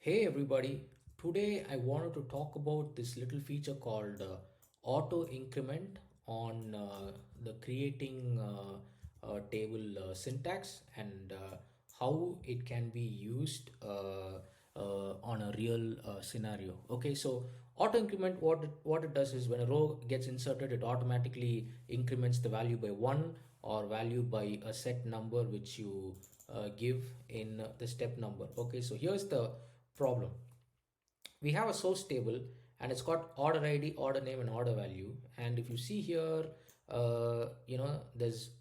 Hey everybody, today I wanted to talk about this little feature called auto-increment on the creating table syntax and how it can be used on a real scenario. Okay, so auto-increment, what it does is when a row gets inserted, it automatically increments the value by 1 or value by a set number which you give in the step number. Okay, so here's the problem. We have a source table and it's got order id, order name, and order value. And if you see here, there's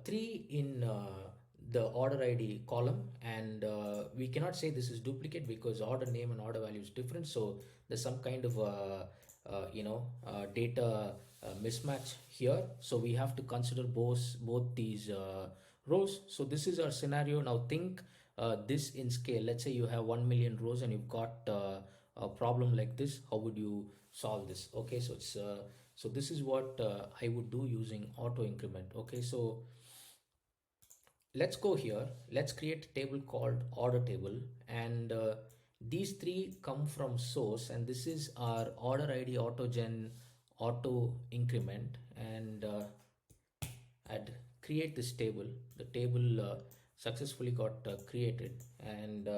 3 in the order id column, and we cannot say this is duplicate because order name and order value is different. So there's some kind of data mismatch here. So we have to consider both these rows. So this is our scenario. Now think this in scale. Let's say you have 1 million rows and you've got a problem like this. How would you solve this? Okay, so it's so this is what I would do using auto increment. Okay, so let's go here. Let's create a table called order table, and these three come from source, and this is our order id, autogen, auto increment. And I'd create this table. The table successfully got created, and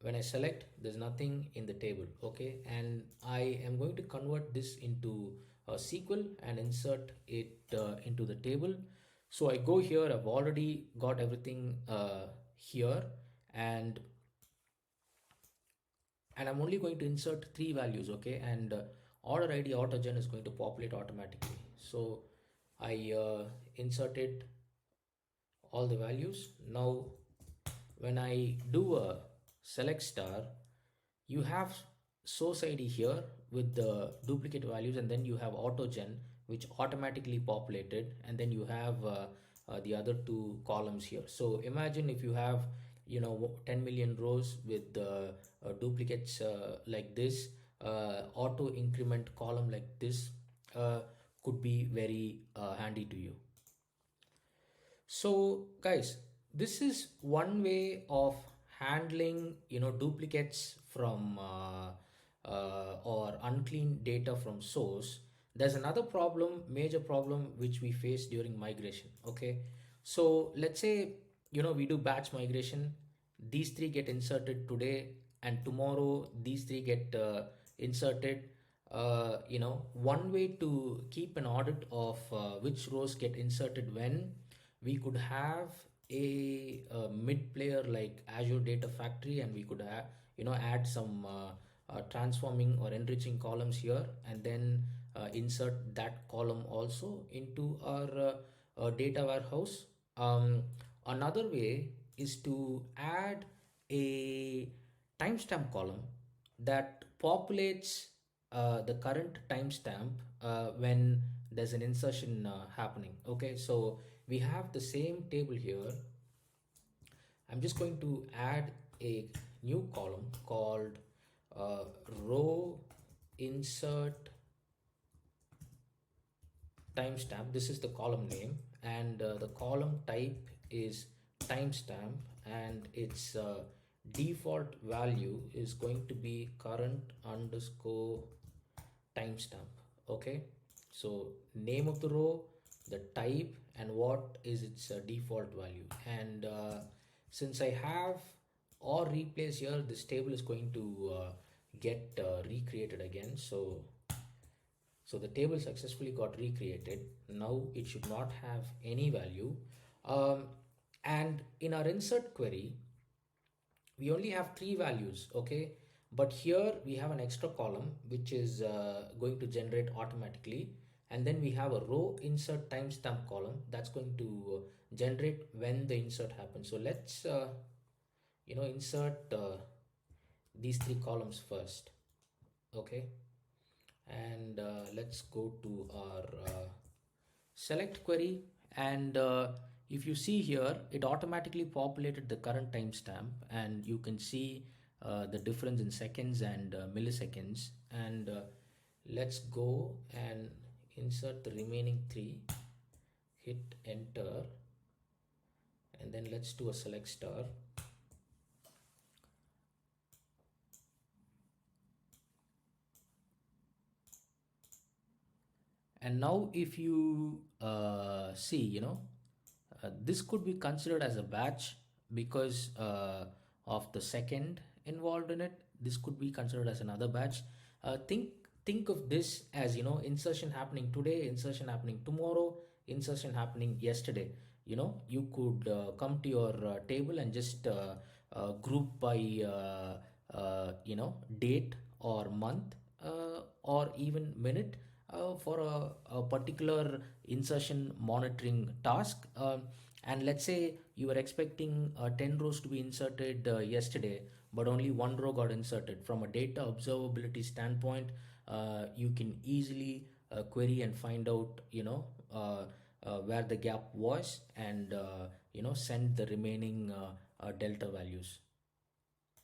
when I select, there's nothing in the table. Okay, and I am going to convert this into a SQL and insert it into the table. So I go here, I've already got everything here, and I'm only going to insert three values. Okay, and order id autogen is going to populate automatically. So I inserted all the values. Now when I do a select star, you have source id here with the duplicate values, and then you have autogen which automatically populated, and then you have the other two columns here. So imagine if you have 10 million rows with duplicates like this, auto increment column like this could be very handy to you. So guys, this is one way of handling duplicates from or unclean data from source. There's another problem, major problem, which we face during migration. Okay, so let's say we do batch migration. These three get inserted today, and tomorrow these three get inserted. One way to keep an audit of which rows get inserted when, we could have a mid player like Azure Data Factory, and we could have add some transforming or enriching columns here, and then insert that column also into our data warehouse. Another way is to add a timestamp column that populates the current timestamp when there's an insertion happening. Okay, so we have the same table here. I'm just going to add a new column called row insert timestamp. This is the column name, and the column type is timestamp, and its default value is going to be current underscore timestamp. Okay, so name of the row, the type, and what is its default value. And since I have or replace here, this table is going to get recreated again. So the table successfully got recreated. Now it should not have any value. And in our insert query, we only have three values. Okay, but here we have an extra column which is going to generate automatically, and then we have a row insert timestamp column that's going to generate when the insert happens. So let's insert these three columns first. Okay, and let's go to our select query, and if you see here, it automatically populated the current timestamp, and you can see the difference in seconds and milliseconds. And let's go and insert the remaining three, hit enter, and then let's do a select star. And now if you see, this could be considered as a batch because of the second involved in it. This could be considered as another batch. Think of this as, insertion happening today, insertion happening tomorrow, insertion happening yesterday. You could come to your table and just group by date or month, or even minute, for a particular insertion monitoring task. And let's say you were expecting 10 rows to be inserted yesterday, but only one row got inserted. From a data observability standpoint, you can easily query and find out, where the gap was, and send the remaining delta values.